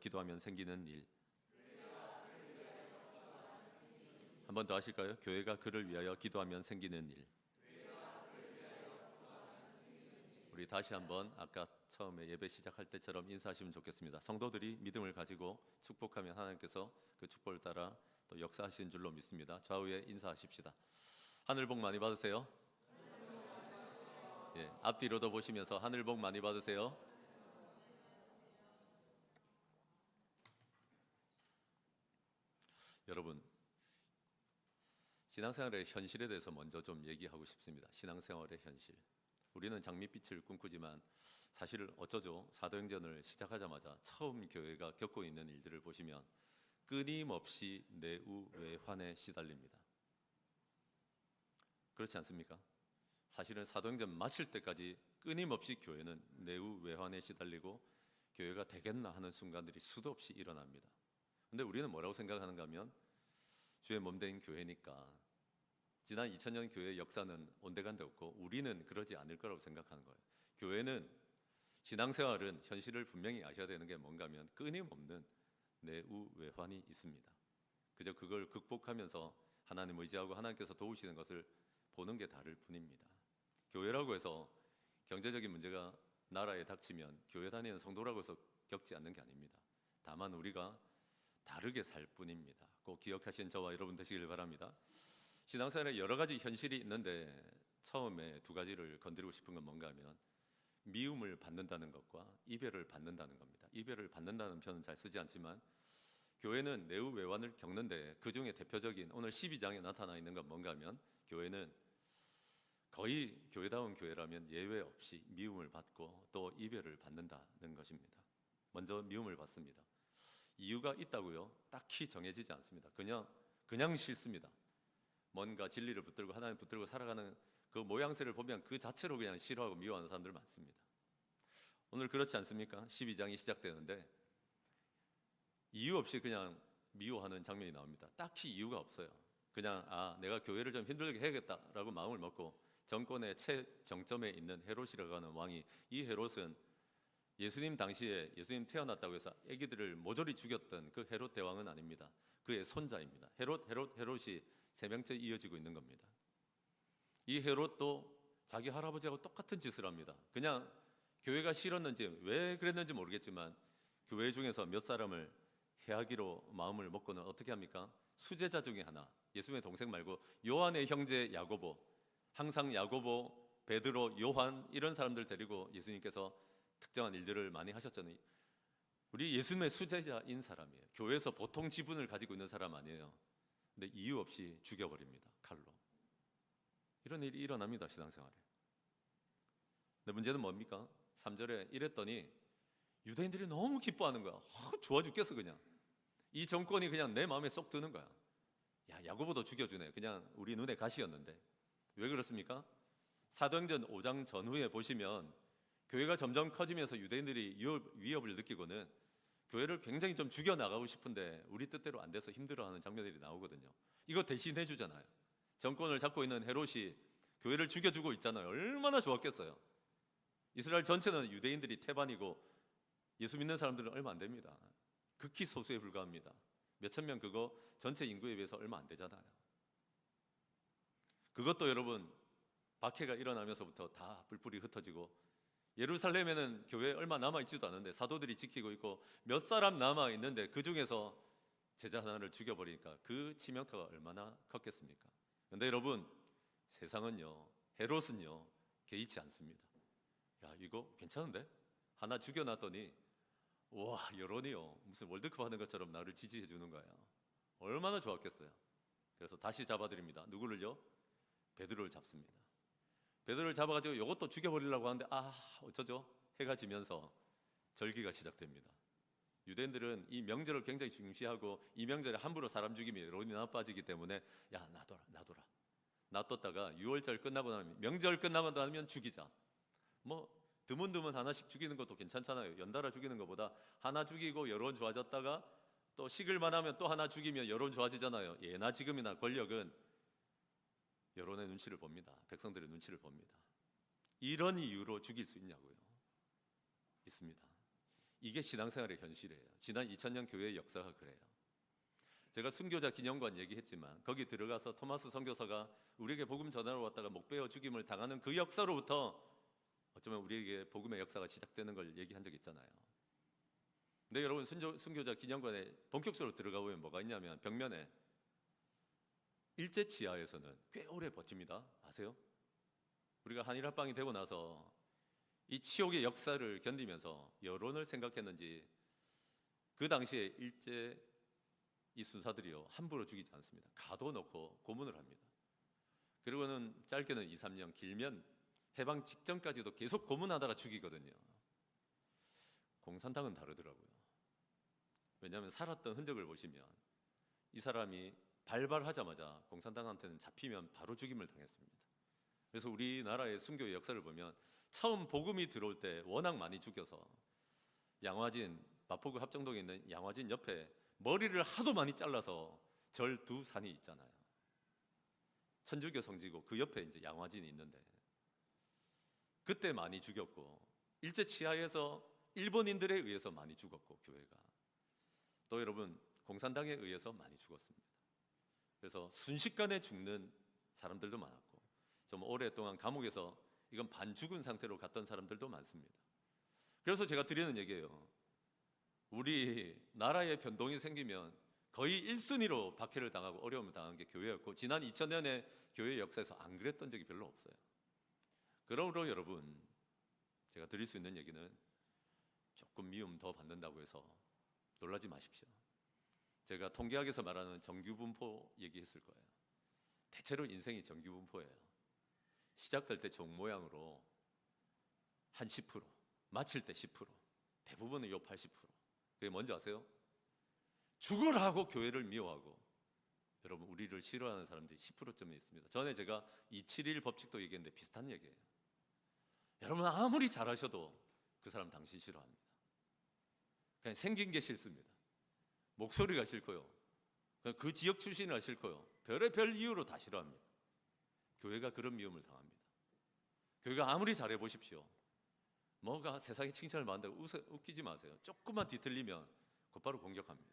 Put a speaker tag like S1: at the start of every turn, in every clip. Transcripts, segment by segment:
S1: 기도하면 생기는 일. 한 번 더 하실까요? 교회가 그를 위하여 기도하면 생기는 일. 우리 다시 한번 아까 처음에 예배 시작할 때처럼 인사하시면 좋겠습니다. 성도들이 믿음을 가지고 축복하면 하나님께서 그 축복을 따라 또 역사하시는 줄로 믿습니다. 좌우에 인사하십시다. 하늘 복 많이 받으세요. 예, 앞뒤로도 보시면서 하늘 복 많이 받으세요. 여러분, 신앙생활의 현실에 대해서 먼저 좀 얘기하고 싶습니다. 신앙생활의 현실. 우리는 장밋빛을 꿈꾸지만 사실 어쩌죠? 사도행전을 시작하자마자 처음 교회가 겪고 있는 일들을 보시면 끊임없이 내우외환에 시달립니다. 그렇지 않습니까? 사실은 사도행전 마칠 때까지 끊임없이 교회는 내우외환에 시달리고 교회가 되겠나 하는 순간들이 수도 없이 일어납니다. 근데 우리는 뭐라고 생각하는가 하면 주의 몸된 교회니까 지난 2000년 교회의 역사는 온데간데 없고 우리는 그러지 않을 거라고 생각하는 거예요. 교회는, 신앙생활은 현실을 분명히 아셔야 되는 게 뭔가 하면 끊임없는 내우외환이 있습니다. 그저 그걸 극복하면서 하나님 의지하고 하나님께서 도우시는 것을 보는 게 다를 뿐입니다. 교회라고 해서 경제적인 문제가 나라에 닥치면 교회 다니는 성도라고 해서 겪지 않는 게 아닙니다. 다만 우리가 다르게 살 뿐입니다. 꼭 기억하신 저와 여러분 되시길 바랍니다. 신앙생활에 여러 가지 현실이 있는데 처음에 두 가지를 건드리고 싶은 건 뭔가 하면 미움을 받는다는 것과 이별을 받는다는 겁니다. 이별을 받는다는 표현은 잘 쓰지 않지만 교회는 내우외환을 겪는데 그 중에 대표적인 오늘 12장에 나타나 있는 건 뭔가 하면 교회는 거의 교회다운 교회라면 예외 없이 미움을 받고 또 이별을 받는다는 것입니다. 먼저 미움을 받습니다. 이유가 있다고요? 딱히 정해지지 않습니다. 그냥 싫습니다. 뭔가 진리를 붙들고 하나님 붙들고 살아가는 그 모양새를 보면 그 자체로 그냥 싫어하고 미워하는 사람들 많습니다. 오늘 그렇지 않습니까? 12장이 시작되는데 이유 없이 그냥 미워하는 장면이 나옵니다. 딱히 이유가 없어요. 그냥 내가 교회를 좀 힘들게 해야겠다라고 마음을 먹고 정권의 최정점에 있는 헤롯이라고 하는 왕이, 이 헤롯은 예수님 당시에 예수님 태어났다고 해서 아기들을 모조리 죽였던 그 헤롯 대왕은 아닙니다. 그의 손자입니다. 헤롯이 세 명째 이어지고 있는 겁니다. 이 헤롯도 자기 할아버지하고 똑같은 짓을 합니다. 그냥 교회가 싫었는지 왜 그랬는지 모르겠지만 교회 중에서 몇 사람을 해하기로 마음을 먹고는 어떻게 합니까? 수제자 중에 하나, 예수님의 동생 말고 요한의 형제 야고보, 항상 야고보, 베드로, 요한 이런 사람들 데리고 예수님께서 특정한 일들을 많이 하셨잖아요. 우리 예수님의 수제자인 사람이에요. 교회에서 보통 지분을 가지고 있는 사람 아니에요. 근데 이유 없이 죽여버립니다. 칼로. 이런 일이 일어납니다. 신앙생활에. 근데 문제는 뭡니까? 3절에 이랬더니 유대인들이 너무 기뻐하는 거야. 좋아 죽겠어 그냥. 이 정권이 그냥 내 마음에 쏙 드는 거야. 야, 야고보도 죽여주네. 그냥 우리 눈에 가시였는데. 왜 그렇습니까? 사도행전 5장 전후에 보시면 교회가 점점 커지면서 유대인들이 위협을 느끼고는 교회를 굉장히 좀 죽여나가고 싶은데 우리 뜻대로 안 돼서 힘들어하는 장면들이 나오거든요. 이거 대신해 주잖아요. 정권을 잡고 있는 헤롯이 교회를 죽여주고 있잖아요. 얼마나 좋았겠어요. 이스라엘 전체는 유대인들이 태반이고 예수 믿는 사람들은 얼마 안 됩니다. 극히 소수에 불과합니다. 몇천 명, 그거 전체 인구에 비해서 얼마 안 되잖아요. 그것도 여러분 박해가 일어나면서부터 다 뿔뿔이 흩어지고, 예루살렘에는 교회 얼마 남아있지도 않은데 사도들이 지키고 있고 몇 사람 남아있는데 그 중에서 제자 하나를 죽여버리니까 그 치명타가 얼마나 컸겠습니까? 그런데 여러분, 세상은요, 헤롯은요 개의치 않습니다. 야, 이거 괜찮은데? 하나 죽여놨더니 와, 여론이요 무슨 월드컵 하는 것처럼 나를 지지해 주는 거예요. 얼마나 좋았겠어요. 그래서 다시 잡아드립니다. 누구를요? 베드로를 잡습니다. 베드로를 잡아가지고 이것도 죽여버리려고 하는데 어쩌죠? 해가 지면서 절기가 시작됩니다. 유대인들은 이 명절을 굉장히 중시하고 이 명절에 함부로 사람 죽이면 여론이 나빠지기 때문에 야, 놔둬라. 놔뒀다가 6월절 끝나고 나면, 명절 끝나고 나면 죽이자. 뭐 드문드문 하나씩 죽이는 것도 괜찮잖아요. 연달아 죽이는 것보다 하나 죽이고 여론 좋아졌다가 또 식을만 하면 또 하나 죽이면 여론 좋아지잖아요. 예나 지금이나 권력은 여론의 눈치를 봅니다. 백성들의 눈치를 봅니다. 이런 이유로 죽일 수 있냐고요? 있습니다. 이게 신앙생활의 현실이에요. 지난 2000년 교회의 역사가 그래요. 제가 순교자 기념관 얘기했지만 거기 들어가서 토마스 선교사가 우리에게 복음 전하러 왔다가 목베어 죽임을 당하는 그 역사로부터 어쩌면 우리에게 복음의 역사가 시작되는 걸 얘기한 적 있잖아요. 근데 여러분, 순교자 기념관에 본격적으로 들어가 보면 뭐가 있냐면 벽면에 일제 치하에서는 꽤 오래 버팁니다. 아세요? 우리가 한일합방이 되고 나서 이 치욕의 역사를 견디면서 여론을 생각했는지 그 당시에 일제 이 순사들이요, 함부로 죽이지 않습니다. 가둬놓고 고문을 합니다. 그리고는 짧게는 2, 3년, 길면 해방 직전까지도 계속 고문하다가 죽이거든요. 공산당은 다르더라고요. 왜냐하면 살았던 흔적을 보시면 이 사람이 발발하자마자 공산당한테는 잡히면 바로 죽임을 당했습니다. 그래서 우리나라의 순교의 역사를 보면 처음 복음이 들어올 때 워낙 많이 죽여서 양화진, 마포구 합정동에 있는 양화진 옆에 머리를 하도 많이 잘라서 절 두 산이 있잖아요. 천주교 성지고 그 옆에 이제 양화진이 있는데 그때 많이 죽였고, 일제 치하에서 일본인들에 의해서 많이 죽었고, 교회가 또 여러분 공산당에 의해서 많이 죽었습니다. 그래서 순식간에 죽는 사람들도 많았고, 좀 오랫동안 감옥에서 이건 반 죽은 상태로 갔던 사람들도 많습니다. 그래서 제가 드리는 얘기예요. 우리 나라의 변동이 생기면 거의 1순위로 박해를 당하고 어려움을 당한 게 교회였고, 지난 2000년의 교회 역사에서 안 그랬던 적이 별로 없어요. 그러므로 여러분, 제가 드릴 수 있는 얘기는 조금 미움 더 받는다고 해서 놀라지 마십시오. 제가 통계학에서 말하는 정규분포 얘기했을 거예요. 대체로 인생이 정규분포예요. 시작될 때 종 모양으로 한 10%, 마칠 때 10%, 대부분은 요 80%. 그게 뭔지 아세요? 죽으라 하고 교회를 미워하고, 여러분 우리를 싫어하는 사람들이 10%쯤 있습니다. 전에 제가 271 법칙도 얘기했는데 비슷한 얘기예요. 여러분 아무리 잘하셔도 그 사람 당신 싫어합니다. 그냥 생긴 게 싫습니다. 목소리가 싫고요, 그 지역 출신이라 싫고요, 별의별 이유로 다 싫어합니다. 교회가 그런 미움을 당합니다. 교회가 아무리 잘해 보십시오, 뭐가 세상에 칭찬을 받는다고 웃기지 마세요. 조금만 뒤틀리면 곧바로 공격합니다.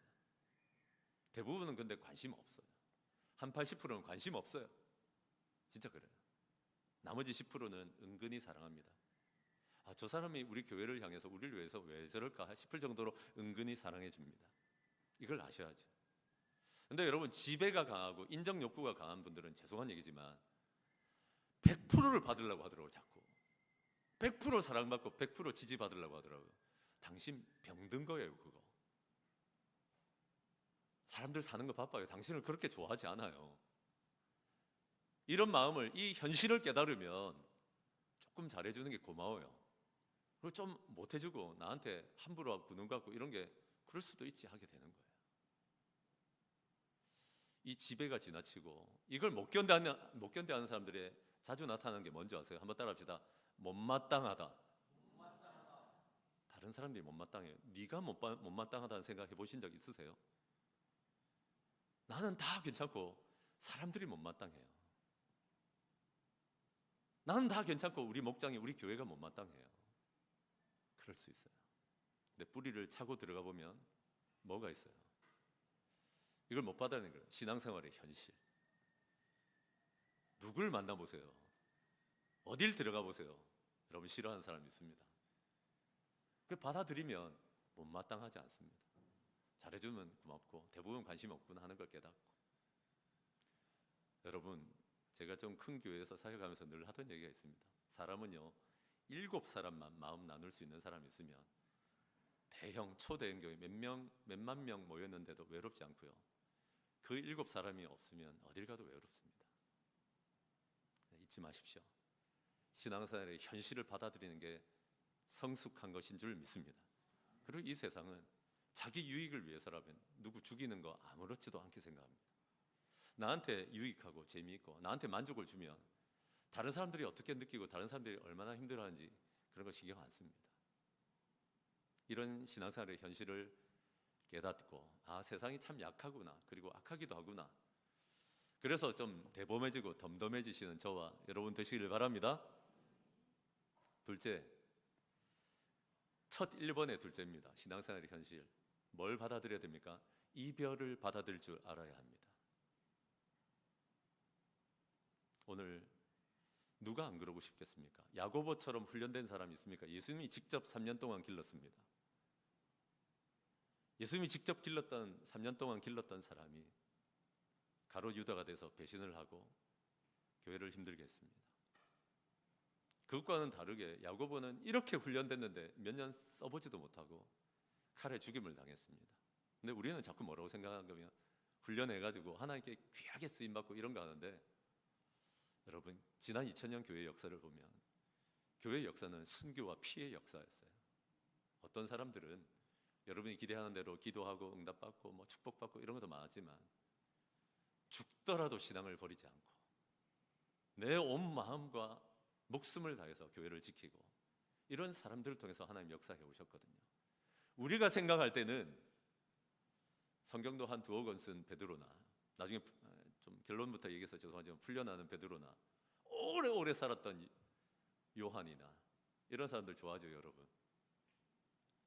S1: 대부분은 근데 관심 없어요. 한 80%는 관심 없어요. 진짜 그래요. 나머지 10%는 은근히 사랑합니다. 아, 저 사람이 우리 교회를 향해서 우리를 위해서 왜 저럴까 싶을 정도로 은근히 사랑해 줍니다. 이걸 아셔야죠. 근데 여러분, 지배가 강하고 인정 욕구가 강한 분들은 죄송한 얘기지만 100%를 받으려고 하더라고요. 자꾸 100% 사랑받고 100% 지지받으려고 하더라고요. 당신 병든 거예요. 그거 사람들 사는 거 바빠요. 당신을 그렇게 좋아하지 않아요. 이런 마음을, 이 현실을 깨달으면 조금 잘해주는 게 고마워요. 그리고 좀 못해주고 나한테 함부로 구는 것 같고 이런 게 그럴 수도 있지 하게 되는 거예요. 이 지배가 지나치고 이걸 못 견뎌하는 사람들의 자주 나타나는 게 뭔지 아세요? 한번 따라합시다. 못마땅하다. 다른 사람들이 못마땅해요. 네가 못마땅하다는 생각 해보신 적 있으세요? 나는 다 괜찮고 사람들이 못마땅해요. 나는 다 괜찮고 우리 목장이, 우리 교회가 못마땅해요. 그럴 수 있어요. 근데 뿌리를 차고 들어가 보면 뭐가 있어요? 이걸 못 받아내는 거예요. 신앙생활의 현실. 누굴 만나보세요. 어딜 들어가 보세요. 여러분 싫어하는 사람 있습니다. 그 받아들이면 못마땅하지 않습니다. 잘해주면 고맙고 대부분 관심 없구나 하는 걸 깨닫고. 여러분, 제가 좀 큰 교회에서 사역하면서 늘 하던 얘기가 있습니다. 사람은요, 7사람만 마음 나눌 수 있는 사람이 있으면 대형 초대형 교회 몇만 명 모였는데도 외롭지 않고요, 그 7사람이 없으면 어딜 가도 외롭습니다. 잊지 마십시오. 신앙생활의 현실을 받아들이는 게 성숙한 것인 줄 믿습니다. 그리고 이 세상은 자기 유익을 위해서라면 누구 죽이는 거 아무렇지도 않게 생각합니다. 나한테 유익하고 재미있고 나한테 만족을 주면 다른 사람들이 어떻게 느끼고 다른 사람들이 얼마나 힘들어하는지 그런 거 신경 안 씁니다. 이런 신앙생활의 현실을 깨닫고, 아, 세상이 참 약하구나, 그리고 악하기도 하구나. 그래서 좀 대범해지고 덤덤해지시는 저와 여러분 되시기를 바랍니다. 둘째, 첫 1번의 둘째입니다. 신앙생활의 현실. 뭘 받아들여야 됩니까? 이별을 받아들일 줄 알아야 합니다. 오늘 누가 안 그러고 싶겠습니까? 야고보처럼 훈련된 사람이 있습니까? 예수님이 직접 3년 동안 길렀습니다. 예수님이 직접 길렀던 3년 동안 길렀던 사람이 가롯 유다가 돼서 배신을 하고 교회를 힘들게 했습니다. 그것과는 다르게 야고보는 이렇게 훈련됐는데 몇 년 써보지도 못하고 칼에 죽임을 당했습니다. 근데 우리는 자꾸 뭐라고 생각하면 훈련해가지고 하나님께 귀하게 쓰임받고 이런 거 하는데, 여러분 지난 2000년 교회 역사를 보면 교회 역사는 순교와 피의 역사였어요. 어떤 사람들은 여러분이 기대하는 대로 기도하고 응답받고 뭐 축복받고 이런 것도 많았지만 죽더라도 신앙을 버리지 않고 내 온 마음과 목숨을 다해서 교회를 지키고 이런 사람들을 통해서 하나님 역사해 오셨거든요. 우리가 생각할 때는 성경도 한 2억 권 쓴 베드로나, 나중에 좀 결론부터 얘기해서 죄송하지만 풀려나는 베드로나, 오래오래 살았던 요한이나 이런 사람들 좋아하죠, 여러분.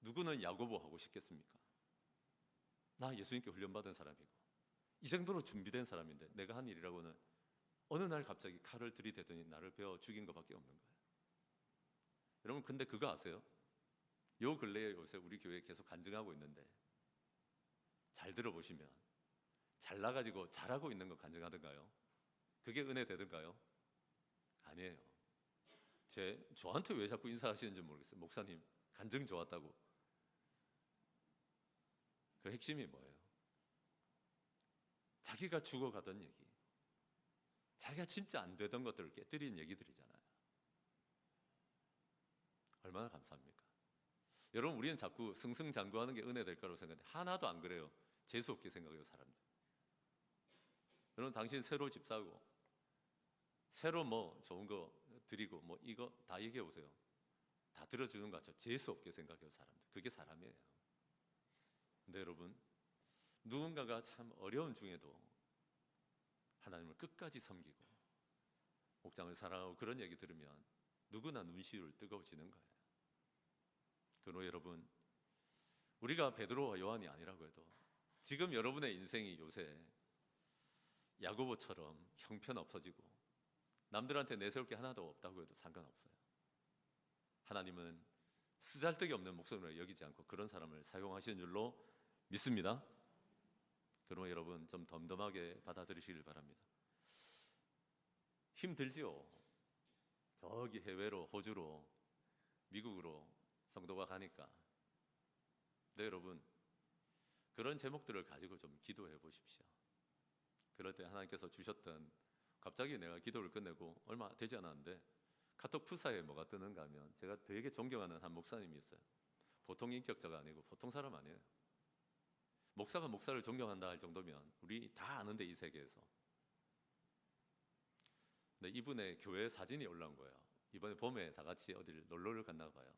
S1: 누구는 야고보 하고 싶겠습니까? 나 예수님께 훈련받은 사람이고 이 정도로 준비된 사람인데 내가 한 일이라고는 어느 날 갑자기 칼을 들이대더니 나를 베어 죽인 것밖에 없는 거예요. 여러분 근데 그거 아세요? 요 근래에 요새 우리 교회에 계속 간증하고 있는데 잘 들어보시면 잘나가지고 잘하고 있는 거 간증하던가요? 그게 은혜 되던가요? 아니에요. 저한테 왜 자꾸 인사하시는지 모르겠어요. 목사님 간증 좋았다고. 그 핵심이 뭐예요? 자기가 죽어가던 얘기, 자기가 진짜 안 되던 것들을 깨뜨린 얘기들이잖아요. 얼마나 감사합니까? 여러분 우리는 자꾸 승승장구하는 게 은혜 될 거라고 생각하는데 하나도 안 그래요. 재수없게 생각해요, 사람들. 여러분 당신 새로 집 사고 새로 뭐 좋은 거 드리고 뭐 이거 다 얘기해 보세요. 다 들어주는 거 같죠? 재수없게 생각해요, 사람들. 그게 사람이에요. 근데 여러분 누군가가 참 어려운 중에도 하나님을 끝까지 섬기고 목장을 사랑하고 그런 얘기 들으면 누구나 눈시울 뜨거워지는 거예요. 그러므로 여러분 우리가 베드로와 요한이 아니라고 해도 지금 여러분의 인생이 요새 야고보처럼 형편없어지고 남들한테 내세울 게 하나도 없다고 해도 상관없어요. 하나님은 쓰잘데기 없는 목소리로 여기지 않고 그런 사람을 사용하시는 줄로 믿습니다. 그러면 여러분 좀 덤덤하게 받아들이시길 바랍니다. 힘들지요. 저기 해외로, 호주로, 미국으로 성도가 가니까. 네, 여러분 그런 제목들을 가지고 좀 기도해 보십시오. 그럴 때 하나님께서 주셨던, 갑자기 내가 기도를 끝내고 얼마 되지 않았는데 카톡 프사에 뭐가 뜨는가 하면 제가 되게 존경하는 한 목사님이 있어요. 보통 인격자가 아니고 보통 사람 아니에요. 목사가 목사를 존경한다 할 정도면 우리 다 아는데 이 세계에서. 근데 이분의 교회 사진이 올라온 거예요. 이번에 봄에 다 같이 어디를 놀러를 갔나 봐요.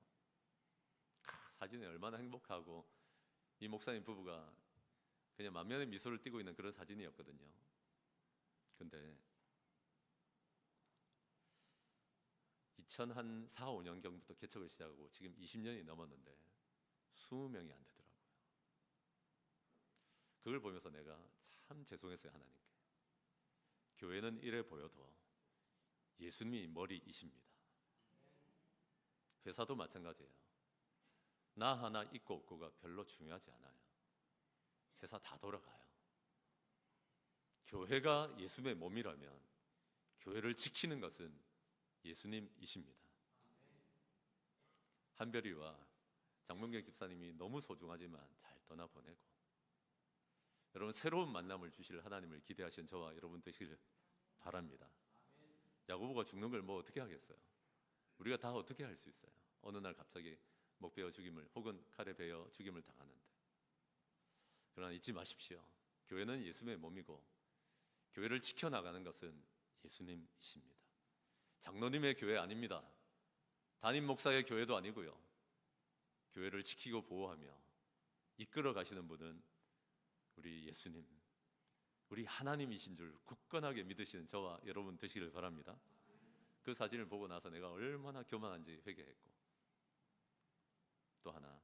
S1: 사진이 얼마나 행복하고 이 목사님 부부가 그냥 만면의 미소를 띠고 있는 그런 사진이었거든요. 근데 2004, 5년경부터 개척을 시작하고 지금 20년이 넘었는데 20명이 안 되더라고요. 그걸 보면서 내가 참 죄송했어요, 하나님께. 교회는 이래 보여도 예수님이 머리이십니다. 회사도 마찬가지예요. 나 하나 있고 없고가 별로 중요하지 않아요. 회사 다 돌아가요. 교회가 예수님의 몸이라면 교회를 지키는 것은 예수님이십니다. 한별이와 장문경 집사님이 너무 소중하지만 잘 떠나보내고, 여러분 새로운 만남을 주실 하나님을 기대하시는 저와 여러분 되시길 바랍니다. 야고보가 죽는 걸 뭐 어떻게 하겠어요? 우리가 다 어떻게 할 수 있어요? 어느 날 갑자기 목 베어 죽임을 혹은 칼에 베어 죽임을 당하는데. 그러나 잊지 마십시오. 교회는 예수님의 몸이고 교회를 지켜나가는 것은 예수님이십니다. 장로님의 교회 아닙니다. 담임 목사의 교회도 아니고요. 교회를 지키고 보호하며 이끌어 가시는 분은 우리 예수님, 우리 하나님이신 줄 굳건하게 믿으시는 저와 여러분 되시길 바랍니다. 그 사진을 보고 나서 내가 얼마나 교만한지 회개했고, 또 하나,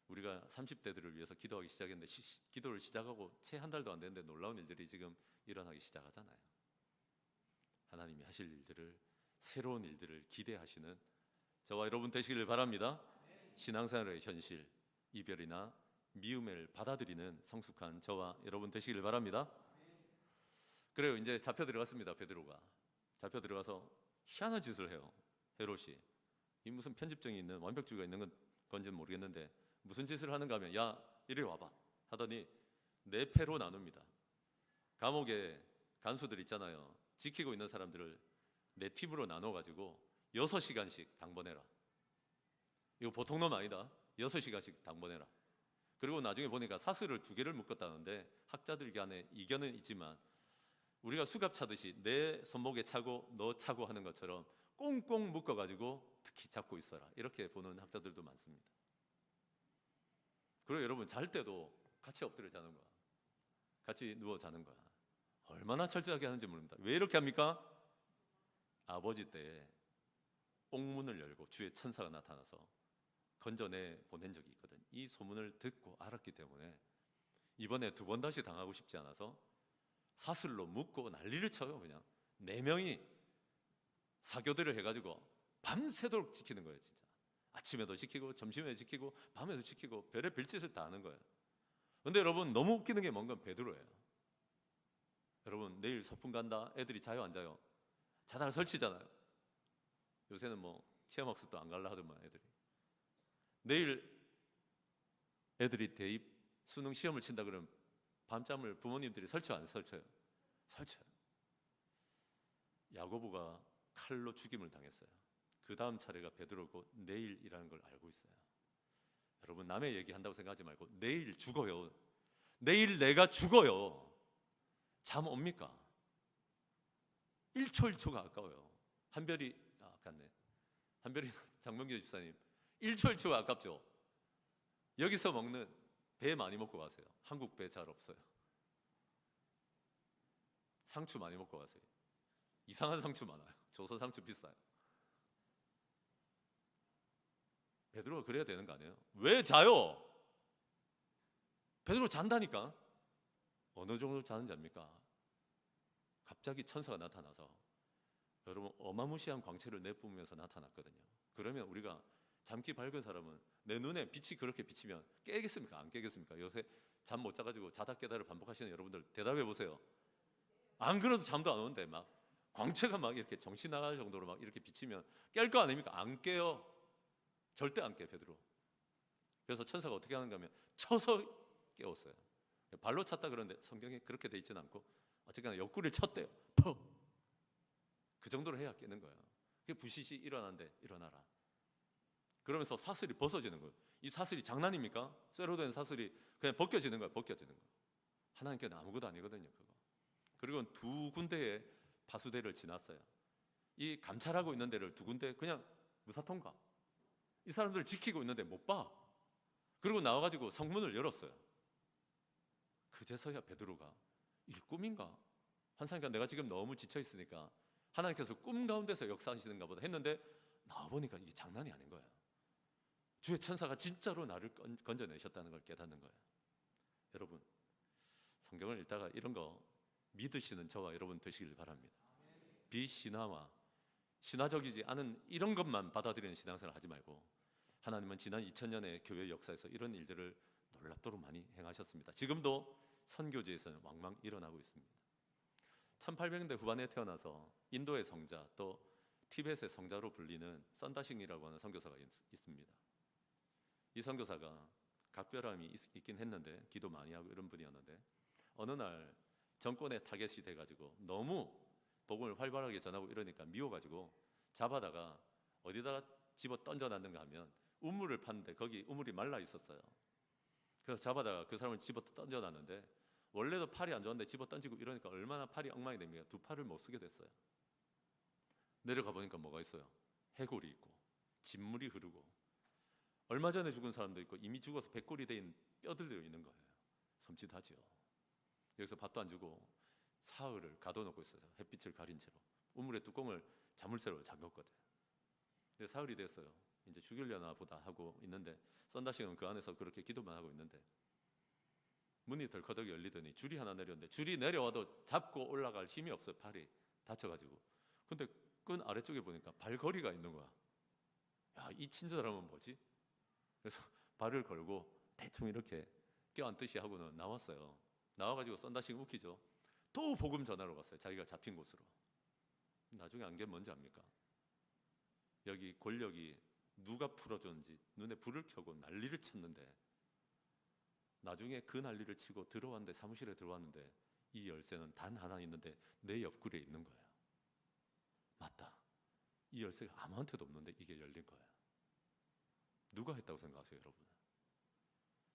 S1: 우리가 30대들을 위해서 기도하기 시작했는데 기도를 시작하고 채 한 달도 안 됐는데 놀라운 일들이 지금 일어나기 시작하잖아요. 하나님이 하실 일들을, 새로운 일들을 기대하시는 저와 여러분 되시기를 바랍니다. 신앙생활의 현실, 이별이나 미움을 받아들이는 성숙한 저와 여러분 되시기를 바랍니다. 그래요. 이제 잡혀 들어갔습니다. 베드로가 잡혀 들어가서 희한한 짓을 해요. 헤롯이 이 무슨 편집증이 있는 완벽주의가 있는 건지는 모르겠는데 무슨 짓을 하는가 하면, 야 이리 와봐 하더니 네 패로 나눕니다. 감옥에 간수들 있잖아요. 지키고 있는 사람들을 네 팀으로 나눠가지고 6시간씩 당번해라. 이거 보통 놈 아니다. 6시간씩 당번해라. 그리고 나중에 보니까 사슬을 2개를 묶었다는데 학자들 간에 이견은 있지만 우리가 수갑 차듯이 내 손목에 차고 너 차고 하는 것처럼 꽁꽁 묶어가지고 특히 잡고 있어라, 이렇게 보는 학자들도 많습니다. 그리고 여러분 잘 때도 같이 엎드려 자는 거야. 같이 누워 자는 거야. 얼마나 철저하게 하는지 모릅니다. 왜 이렇게 합니까? 아버지 때에 옥문을 열고 주의 천사가 나타나서 건져내 보낸 적이 있거든. 이 소문을 듣고 알았기 때문에 이번에 2번 다시 당하고 싶지 않아서 사슬로 묶고 난리를 쳐요. 그냥 4명이 사교대를 해가지고 밤새도록 지키는 거예요. 진짜 아침에도 지키고 점심에 지키고 밤에도 지키고 별의 별짓을 다 하는 거예요. 근데 여러분 너무 웃기는 게 뭔가 베드로예요. 여러분 내일 소풍 간다. 애들이 자요 안 자요? 자다가 설치잖아요. 요새는 뭐 체험학습도 안 갈라 하더만 애들이. 내일 애들이 대입 수능 시험을 친다 그러면 밤잠을 부모님들이 설쳐요 안 설쳐요? 설쳐요. 야고보가 칼로 죽임을 당했어요. 그 다음 차례가 베드로고 내일이라는 걸 알고 있어요. 여러분 남의 얘기한다고 생각하지 말고 내일 죽어요. 내일 내가 죽어요. 잠 옵니까? 1초 1초가 아까워요. 한별이 아깝네. 한별이 장명규 집사님 1초 1초가 아깝죠. 여기서 먹는 배 많이 먹고 가세요. 한국 배 잘 없어요. 상추 많이 먹고 가세요. 이상한 상추 많아요. 조선 상추 비싸요. 베드로가 그래야 되는 거 아니에요? 왜 자요? 베드로 잔다니까. 어느 정도 자는지 압니까? 갑자기 천사가 나타나서 여러분 어마무시한 광채를 내뿜으면서 나타났거든요. 그러면 우리가 잠기 밝은 사람은 내 눈에 빛이 그렇게 비치면 깨겠습니까? 안 깨겠습니까? 요새 잠 못 자가지고 자다 깨다를 반복하시는 여러분들 대답해 보세요. 안 그래도 잠도 안 오는데 막 광채가 막 이렇게 정신 나갈 정도로 막 이렇게 비치면 깰 거 아닙니까? 안 깨요. 절대 안 깨 베드로. 그래서 천사가 어떻게 하는가 하면 쳐서 깨웠어요. 발로 찼다 그러는데 성경에 그렇게 돼 있지는 않고 어쨌거나 옆구리를 쳤대요. 퍽! 그 정도로 해야 깨는 거예요. 그게 부시시 일어난대. 일어나라. 그러면서 사슬이 벗어지는 거예요. 이 사슬이 장난입니까? 쇠로 된 사슬이 그냥 벗겨지는 거예요. 벗겨지는 거예요. 하나님께는 아무것도 아니거든요. 그거. 그리고 2군데의 파수대를 지났어요. 이 감찰하고 있는 데를 2군데 그냥 무사통과. 이 사람들을 지키고 있는데 못 봐. 그리고 나와가지고 성문을 열었어요. 그제서야 베드로가 이게 꿈인가? 환상이니까 내가 지금 너무 지쳐 있으니까 하나님께서 꿈 가운데서 역사하시는가 보다 했는데 나와보니까 이게 장난이 아닌 거예요. 주의 천사가 진짜로 나를 건져내셨다는 걸 깨닫는 거예요. 여러분 성경을 읽다가 이런 거 믿으시는 저와 여러분 되시길 바랍니다. 비신화와 신화적이지 않은 이런 것만 받아들이는 신앙생활 하지 말고 하나님은 지난 2000년의 교회 역사에서 이런 일들을 놀랍도록 많이 행하셨습니다. 지금도 선교지에서는 왕왕 일어나고 있습니다. 1800년대 후반에 태어나서 인도의 성자 또 티벳의 성자로 불리는 썬다싱이라고 하는 선교사가 있습니다. 이 선교사가 각별함이 있긴 했는데 기도 많이 하고 이런 분이었는데 어느 날 정권의 타겟이 돼가지고 너무 복음을 활발하게 전하고 이러니까 미워가지고 잡아다가 어디다가 집어 던져놨는가 하면 우물을 팠는데 거기 우물이 말라 있었어요. 그래서 잡아다가 그 사람을 집어 던져놨는데 원래도 팔이 안 좋은데 집어 던지고 이러니까 얼마나 팔이 엉망이 됩니까? 2팔을 못 쓰게 됐어요. 내려가 보니까 뭐가 있어요? 해골이 있고 진물이 흐르고 얼마 전에 죽은 사람도 있고 이미 죽어서 백골이 된 뼈들도 있는 거예요. 섬찟하지요. 여기서 밥도 안 주고 사흘을 가둬놓고 있어요. 햇빛을 가린 채로 우물의 뚜껑을 자물쇠로 잠궜거든. 근데 사흘이 됐어요. 이제 죽이려나 보다 하고 있는데, 썬다싱은 그 안에서 그렇게 기도만 하고 있는데 문이 덜커덕 열리더니 줄이 하나 내렸는데, 줄이 내려와도 잡고 올라갈 힘이 없어요. 팔이 다쳐가지고. 근데 끈 아래쪽에 보니까 발걸이가 있는 거야. 야, 이 친절함은 뭐지? 그래서 발을 걸고 대충 이렇게 껴안듯이 하고는 나왔어요. 나와가지고 썬다싱 웃기죠. 또 복음 전하러 갔어요. 자기가 잡힌 곳으로. 나중에 안 게 뭔지 압니까? 여기 권력이 누가 풀어줬는지 눈에 불을 켜고 난리를 쳤는데, 나중에 그 난리를 치고 들어왔는데, 사무실에 들어왔는데 이 열쇠는 단 하나 있는데 내 옆구리에 있는 거예요. 맞다. 이 열쇠가 아무한테도 없는데 이게 열린 거예요. 누가 했다고 생각하세요, 여러분?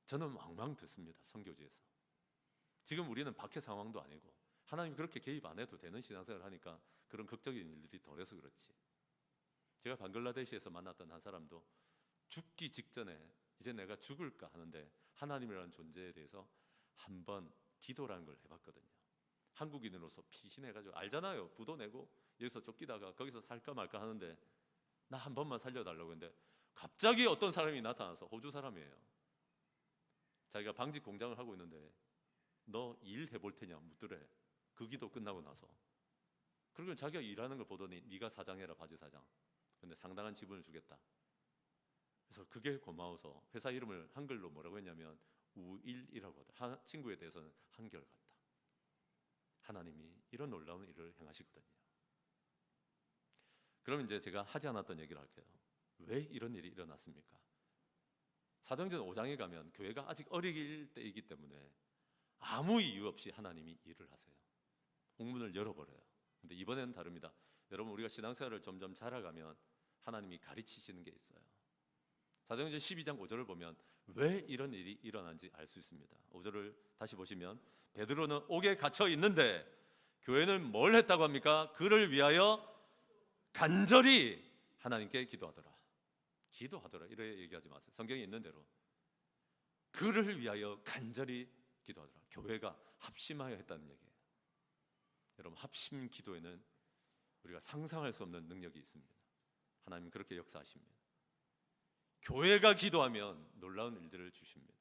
S1: 저는 왕왕 듣습니다. 선교지에서. 지금 우리는 박해 상황도 아니고 하나님 그렇게 개입 안 해도 되는 신앙생활을 하니까 그런 극적인 일들이 덜해서 그렇지. 제가 방글라데시에서 만났던 한 사람도 죽기 직전에 이제 내가 죽을까 하는데 하나님이라는 존재에 대해서 한번 기도라는 걸 해봤거든요. 한국인으로서 피신해가지고, 알잖아요. 부도 내고 여기서 쫓기다가 거기서 살까 말까 하는데 나 한 번만 살려달라고 했는데 갑자기 어떤 사람이 나타나서, 호주 사람이에요. 자기가 방직 공장을 하고 있는데 너 일 해볼 테냐 묻더래. 그 기도 끝나고 나서. 그리고 자기가 일하는 걸 보더니 네가 사장해라, 바지 사장. 근데 상당한 지분을 주겠다. 그래서 그게 고마워서 회사 이름을 한글로 뭐라고 했냐면 우일이라고 하더라. 친구에 대해서는 한결같다. 하나님이 이런 놀라운 일을 행하시거든요. 그럼 이제 제가 하지 않았던 얘기를 할게요. 왜 이런 일이 일어났습니까? 사도행전 5장에 가면 교회가 아직 어릴 때이기 때문에 아무 이유 없이 하나님이 일을 하세요. 옥문을 열어버려요. 근데 이번에는 다릅니다. 여러분, 우리가 신앙생활을 점점 자라가면 하나님이 가르치시는 게 있어요. 사도행전 12장 5절을 보면 왜 이런 일이 일어난지 알 수 있습니다. 5절을 다시 보시면, 베드로는 옥에 갇혀 있는데 교회는 뭘 했다고 합니까? 그를 위하여 간절히 하나님께 기도하더라. 기도하더라 이렇게 얘기하지 마세요. 성경에 있는 대로 그를 위하여 간절히 기도하더라. 교회가 합심하여 했다는 얘기예요. 여러분, 합심 기도에는 우리가 상상할 수 없는 능력이 있습니다. 하나님 그렇게 역사하십니다. 교회가 기도하면 놀라운 일들을 주십니다.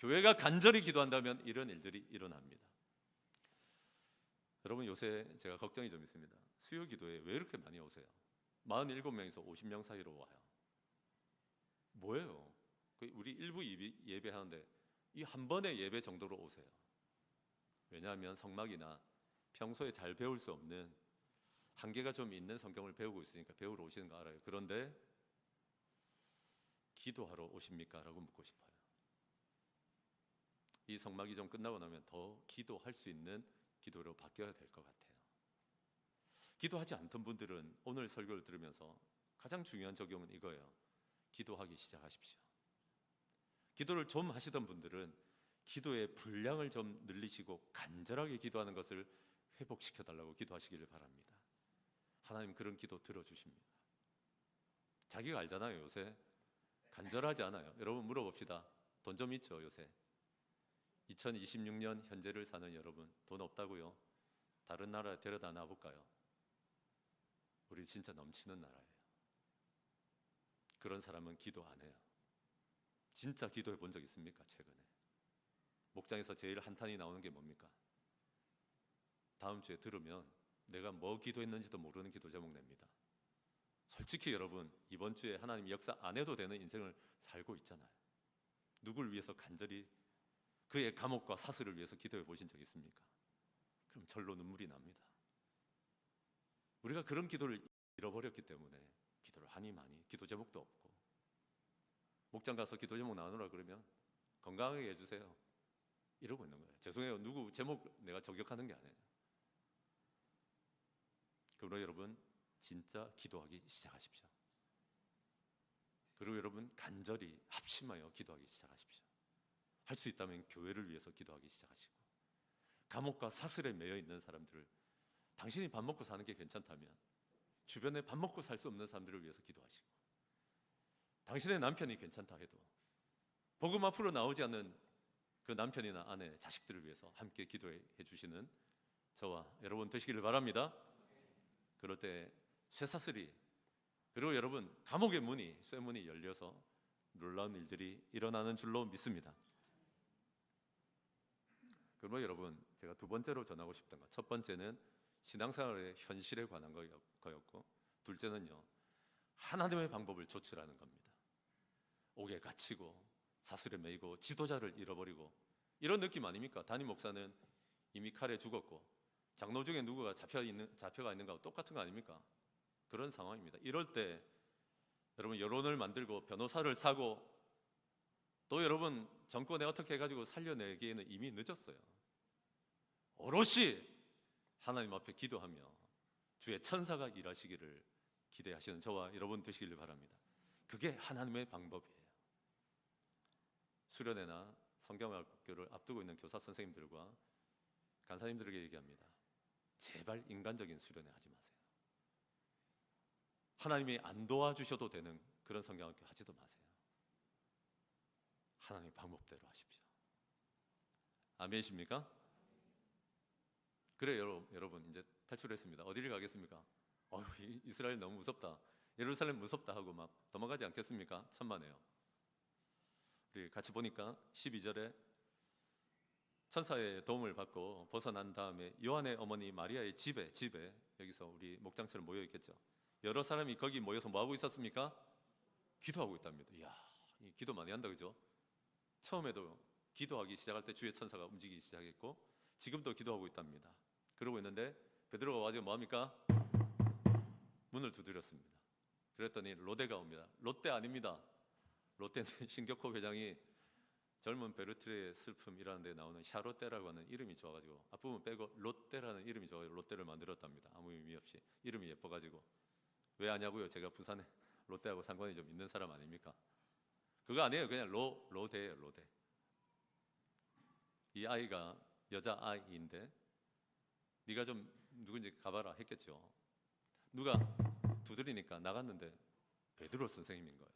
S1: 교회가 간절히 기도한다면 이런 일들이 일어납니다. 여러분, 요새 제가 걱정이 좀 있습니다. 수요 기도에 왜 이렇게 많이 오세요? 47명에서 50명 사이로 와요. 뭐예요? 우리 일부 예배하는데 이 한 번의 예배 정도로 오세요. 왜냐하면 성막이나 평소에 잘 배울 수 없는 한계가 좀 있는 성경을 배우고 있으니까 배우러 오시는 거 알아요. 그런데 기도하러 오십니까? 라고 묻고 싶어요. 이 성막이 좀 끝나고 나면 더 기도할 수 있는 기도로 바뀌어야 될 것 같아요. 기도하지 않던 분들은 오늘 설교를 들으면서 가장 중요한 적용은 이거예요. 기도하기 시작하십시오. 기도를 좀 하시던 분들은 기도의 분량을 좀 늘리시고 간절하게 기도하는 것을 회복시켜달라고 기도하시기를 바랍니다. 하나님 그런 기도 들어주십니다. 자기가 알잖아요. 요새 간절하지 않아요. 여러분 물어봅시다. 돈 좀 있죠 요새? 2026년 현재를 사는 여러분, 돈 없다고요? 다른 나라에 데려다 놔볼까요? 우리 진짜 넘치는 나라예요. 그런 사람은 기도 안 해요. 진짜 기도해 본 적 있습니까? 최근에 목장에서 제일 한탄이 나오는 게 뭡니까? 다음 주에 들으면 내가 뭐 기도했는지도 모르는 기도 제목 냅니다. 솔직히 여러분, 이번 주에 하나님 역사 안 해도 되는 인생을 살고 있잖아요. 누굴 위해서 간절히 그의 감옥과 사슬을 위해서 기도해 보신 적 있습니까? 그럼 절로 눈물이 납니다. 우리가 그런 기도를 잃어버렸기 때문에 기도를 하니 많이 기도 제목도 없고, 목장 가서 기도 제목 나누라 그러면 건강하게 해주세요 이러고 있는 거예요. 죄송해요. 누구 제목 내가 저격하는 게 아니에요. 그러므로 여러분 진짜 기도하기 시작하십시오. 그리고 여러분 간절히 합심하여 기도하기 시작하십시오. 할 수 있다면 교회를 위해서 기도하기 시작하시고, 감옥과 사슬에 매여 있는 사람들을, 당신이 밥 먹고 사는 게 괜찮다면 주변에 밥 먹고 살 수 없는 사람들을 위해서 기도하시고, 당신의 남편이 괜찮다 해도 복음 앞으로 나오지 않는 그 남편이나 아내, 자식들을 위해서 함께 기도해 주시는 저와 여러분 되시기를 바랍니다. 그럴 때 쇠사슬이 그리고 여러분, 감옥의 문이, 쇠문이 열려서 놀라운 일들이 일어나는 줄로 믿습니다. 그리고 여러분, 제가 두 번째로 전하고 싶던 것, 첫 번째는 신앙생활의 현실에 관한 거였고, 둘째는요, 하나님의 방법을 조치라는 겁니다. 옥에 갇히고 사슬에 매이고 지도자를 잃어버리고, 이런 느낌 아닙니까? 담임 목사는 이미 칼에 죽었고 장로 중에 누구가 잡혀가 있는 거하고 똑같은 거 아닙니까? 그런 상황입니다. 이럴 때 여러분, 여론을 만들고 변호사를 사고, 또 여러분, 정권에 어떻게 해가지고 살려내기에는 이미 늦었어요. 오롯이 하나님 앞에 기도하며 주의 천사가 일하시기를 기대하시는 저와 여러분 되시길 바랍니다. 그게 하나님의 방법이에요. 수련회나 성경학교를 앞두고 있는 교사 선생님들과 간사님들에게 얘기합니다. 제발 인간적인 수련회 하지 마세요. 하나님이 안 도와주셔도 되는 그런 성경학교 하지도 마세요. 하나님의 방법대로 하십시오. 아멘이십니까? 그래 여러분, 이제 탈출했습니다. 어디를 가겠습니까? 이스라엘 너무 무섭다, 예루살렘 무섭다 하고 막 도망가지 않겠습니까? 천만에요. 우리 같이 보니까 12절에 천사의 도움을 받고 벗어난 다음에 요한의 어머니 마리아의 집에 여기서 우리 목장처럼 모여 있겠죠. 여러 사람이 거기 모여서 뭐 하고 있었습니까? 기도하고 있답니다. 이야, 기도 많이 한다, 그죠? 처음에도 기도하기 시작할 때 주의 천사가 움직이기 시작했고, 지금도 기도하고 있답니다. 그러고 있는데 베드로가 와서 뭐 합니까? 문을 두드렸습니다. 그랬더니 로데가 옵니다. 롯데 아닙니다. 롯데는 신격호 회장이 젊은 베르트레의 슬픔이라는 데 나오는 샤롯데라고 하는 이름이 좋아가지고 앞부분 빼고 롯데라는 이름이 좋아서 롯데를 만들었답니다. 아무 의미 없이 이름이 예뻐가지고. 왜 아냐고요? 제가 부산에 롯데하고 상관이 좀 있는 사람 아닙니까? 그거 아니에요. 그냥 로데예요. 로데. 이 아이가 여자 아이인데 네가 좀 누군지 가봐라 했겠죠. 누가 두드리니까 나갔는데 베드로 선생님인 거예요.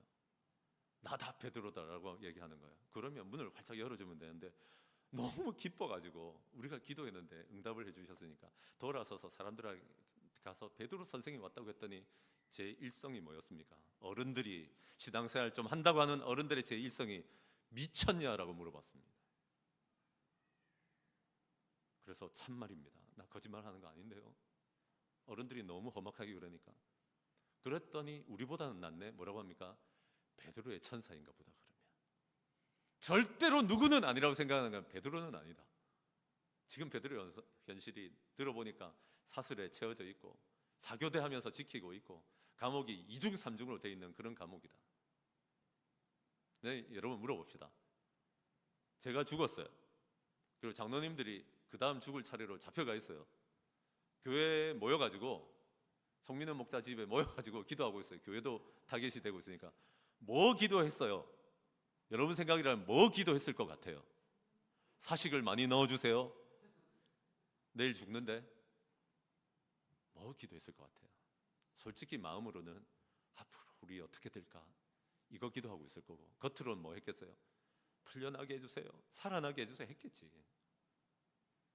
S1: 나다 베드로다라고 얘기하는 거예요. 그러면 문을 활짝 열어주면 되는데 너무 기뻐가지고, 우리가 기도했는데 응답을 해주셨으니까 돌아서서 사람들에게 가서 베드로 선생님 왔다고 했더니 제 일성이 뭐였습니까? 어른들이 신앙생활 좀 한다고 하는 어른들의 제 일성이 미쳤냐라고 물어봤습니다. 그래서 참말입니다. 나 거짓말하는 거 아닌데요. 어른들이 너무 험악하게 그러니까. 그랬더니 우리보다는 낫네. 뭐라고 합니까? 베드로의 천사인가 보다. 그러면 절대로 누구는 아니라고 생각하는 건 베드로는 아니다. 지금 베드로의 현실이 들어보니까 사슬에 채워져 있고 사교대하면서 지키고 있고 감옥이 이중삼중으로 돼 있는 그런 감옥이다. 네, 여러분 물어봅시다. 제가 죽었어요. 그리고 장로님들이 그 다음 죽을 차례로 잡혀가 있어요. 교회에 모여가지고 송민은 목사 집에 모여가지고 기도하고 있어요. 교회도 타겟이 되고 있으니까. 뭐 기도했어요? 여러분 생각이라면 뭐 기도했을 것 같아요? 사식을 많이 넣어주세요. 내일 죽는데 뭐 기도했을 것 같아요? 솔직히 마음으로는 앞으로 우리 어떻게 될까? 이거 기도하고 있을 거고, 겉으로는 뭐 했겠어요? 풀려나게 해주세요, 살아나게 해주세요 했겠지.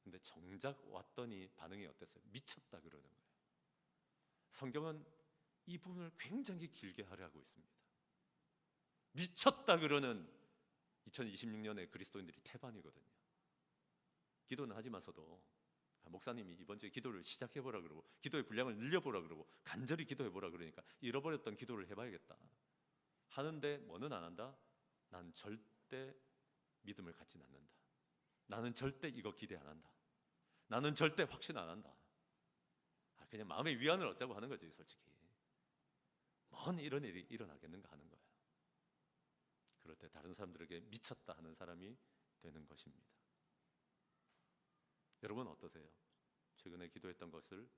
S1: 근데 정작 왔더니 반응이 어땠어요? 미쳤다 그러는 거예요. 성경은 이 부분을 굉장히 길게 하려고 있습니다. 미쳤다 그러는 2026년의 그리스도인들이 태반이거든요. 기도는 하지만서도 목사님이 이번 주에 기도를 시작해보라 그러고 기도의 분량을 늘려보라 그러고 간절히 기도해보라 그러니까 잃어버렸던 기도를 해봐야겠다 하는데 뭐는 안 한다? 난 절대 믿음을 갖진 않는다. 나는 절대 이거 기대 안 한다. 나는 절대 확신 안 한다. 그냥 마음의 위안을 얻자고 하는 거지. 솔직히 뭔 이런 일이 일어나겠는가 하는 거예요. 그럴 때 다른 사람들에게 미쳤다 하는 사람이 되는 것입니다. 여러분 어떠세요? 최근에 기도했던 것을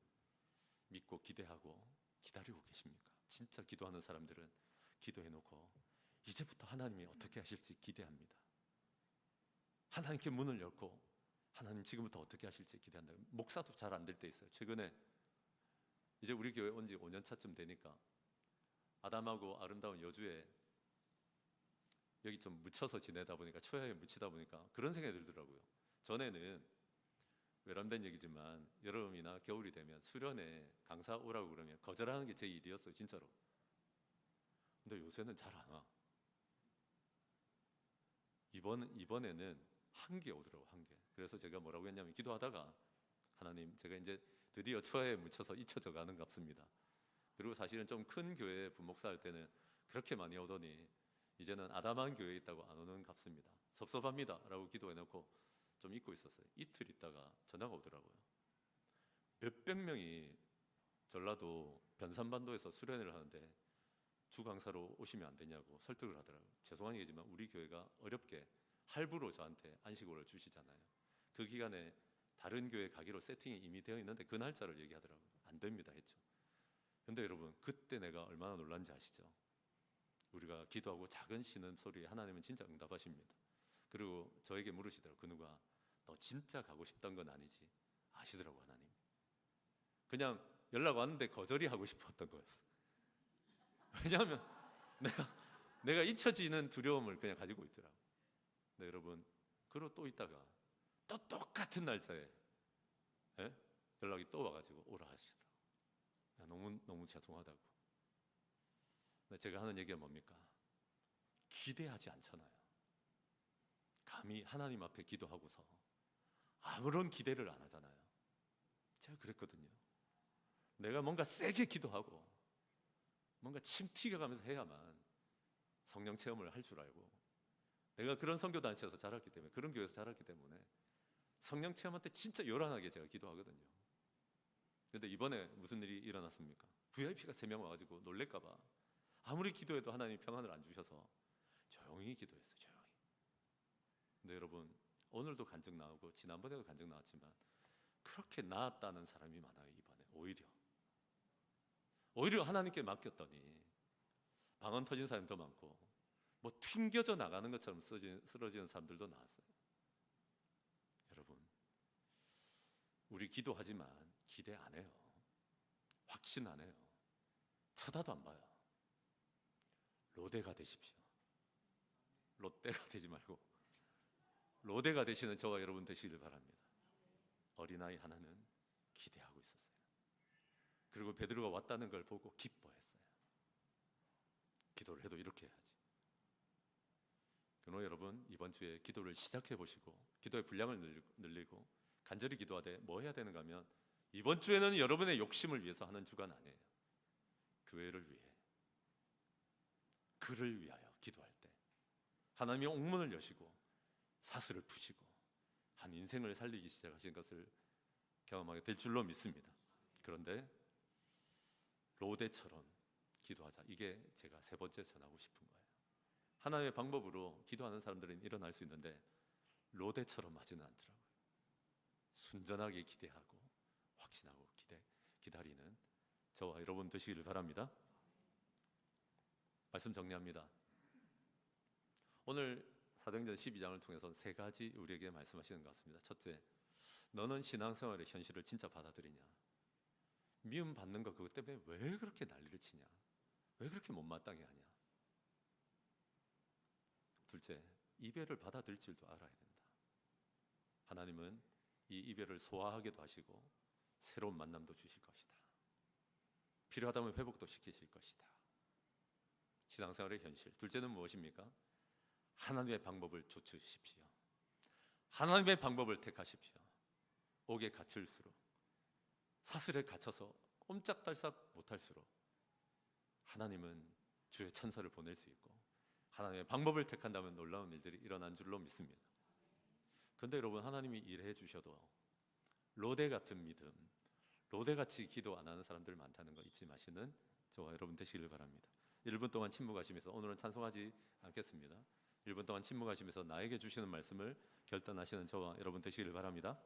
S1: 믿고 기대하고 기다리고 계십니까? 진짜 기도하는 사람들은 기도해놓고 이제부터 하나님이 어떻게 하실지 기대합니다. 하나님께 문을 열고 하나님 지금부터 어떻게 하실지 기대한다. 목사도 잘 안 될 때 있어요. 최근에 이제 우리 교회 온 지 5년 차쯤 되니까 아담하고 아름다운 여주에 여기 좀 묻혀서 지내다 보니까, 초야에 묻히다 보니까 그런 생각이 들더라고요. 전에는 외람된 얘기지만 여름이나 겨울이 되면 수련회 강사 오라고 그러면 거절하는 게 제 일이었어요. 진짜로. 근데 요새는 잘 안 와. 이번에는 한 개 오더라고, 한 개. 그래서 제가 뭐라고 했냐면, 기도하다가 하나님, 제가 이제 드디어 처에 묻혀서 잊혀져 가는 값습니다. 그리고 사실은 좀 큰 교회 분목사 할 때는 그렇게 많이 오더니 이제는 아담한 교회에 있다고 안 오는 값습니다. 섭섭합니다 라고 기도해놓고 좀 잊고 있었어요. 이틀 있다가 전화가 오더라고요. 몇백 명이 전라도 변산반도에서 수련회를 하는데 주 강사로 오시면 안 되냐고 설득을 하더라고요. 죄송한 얘기지만 우리 교회가 어렵게 할부로 저한테 안식월을 주시잖아요. 그 기간에 다른 교회 가기로 세팅이 이미 되어 있는데 그 날짜를 얘기하더라고요. 안 됩니다 했죠. 근데 여러분, 그때 내가 얼마나 놀란지 아시죠? 우리가 기도하고 작은 신음소리에 하나님은 진짜 응답하십니다. 그리고 저에게 물으시더라고요. 그 누가 너 진짜 가고 싶던 건 아니지? 아시더라고 하나님. 그냥 연락 왔는데 거절이 하고 싶었던 거였어. 왜냐하면 내가 잊혀지는 두려움을 그냥 가지고 있더라고. 네, 여러분, 그리고 또 있다가 또 똑같은 날짜에 연락이 또 와가지고 오라 하시더라고. 너무 죄송하다고. 제가 하는 얘기가 뭡니까? 기대하지 않잖아요. 감히 하나님 앞에 기도하고서 아무런 기대를 안 하잖아요. 제가 그랬거든요. 내가 뭔가 세게 기도하고 뭔가 침 튀겨가면서 해야만 성령 체험을 할 줄 알고, 내가 그런 선교단체에서 자랐기 때문에, 그런 교회에서 자랐기 때문에 성령 체험할 때 진짜 요란하게 제가 기도하거든요. 그런데 이번에 무슨 일이 일어났습니까? VIP가 3명 와가지고 놀랄까봐 아무리 기도해도 하나님이 평안을 안 주셔서 조용히 기도했어요. 조용히. 근데 여러분, 오늘도 간증 나오고 지난번에도 간증 나왔지만 그렇게 나았다는 사람이 많아요. 이번에 오히려 하나님께 맡겼더니 방언 터진 사람이 더 많고 뭐 튕겨져 나가는 것처럼 쓰러지는 사람들도 나왔어요. 여러분, 우리 기도하지만 기대 안 해요. 확신 안 해요. 쳐다도 안 봐요. 로데가 되십시오. 롯데가 되지 말고 로데가 되시는 저와 여러분 되시길 바랍니다. 어린아이 하나는 기대하고 있었어요. 그리고 베드로가 왔다는 걸 보고 기뻐했어요. 기도를 해도 이렇게 해야지. 그러므로 여러분, 이번 주에 기도를 시작해 보시고 기도의 분량을 늘리고 간절히 기도하되 뭐 해야 되는가 하면, 이번 주에는 여러분의 욕심을 위해서 하는 주간 아니에요. 교회를 위해, 그를 위하여 기도할 때 하나님이 옥문을 여시고 사슬을 푸시고 한 인생을 살리기 시작하신 것을 경험하게 될 줄로 믿습니다. 그런데 로데처럼 기도하자, 이게 제가 세 번째 전하고 싶은 거예요. 하나님의 방법으로 기도하는 사람들은 일어날 수 있는데 로데처럼 하지는 않더라고요. 순전하게 기대하고 확신하고 기다리는 저와 여러분 되시기를 바랍니다. 말씀 정리합니다. 오늘 사도행전 12장을 통해서 세 가지 우리에게 말씀하시는 것 같습니다. 첫째, 너는 신앙생활의 현실을 진짜 받아들이냐? 미움 받는 거 그것 때문에 왜 그렇게 난리를 치냐? 왜 그렇게 못마땅해 하냐? 둘째, 이별을 받아들일 줄도 알아야 된다. 하나님은 이 이별을 소화하게도 하시고 새로운 만남도 주실 것이다. 필요하다면 회복도 시키실 것이다. 신앙생활의 현실. 둘째는 무엇입니까? 하나님의 방법을 좇으십시오. 하나님의 방법을 택하십시오. 옥에 갇힐수록, 사슬에 갇혀서 꼼짝달싹 못할수록 하나님은 주의 천사를 보낼 수 있고 하나님의 방법을 택한다면 놀라운 일들이 일어난 줄로 믿습니다. 그런데 여러분, 하나님이 일해 주셔도 로데 같은 믿음, 로데같이 기도 안 하는 사람들 많다는 거 잊지 마시는 저와 여러분 되시길 바랍니다. 1분 동안 침묵하시면서, 오늘은 찬송하지 않겠습니다. 1분 동안 침묵하시면서 나에게 주시는 말씀을 결단하시는 저와 여러분 되시길 바랍니다.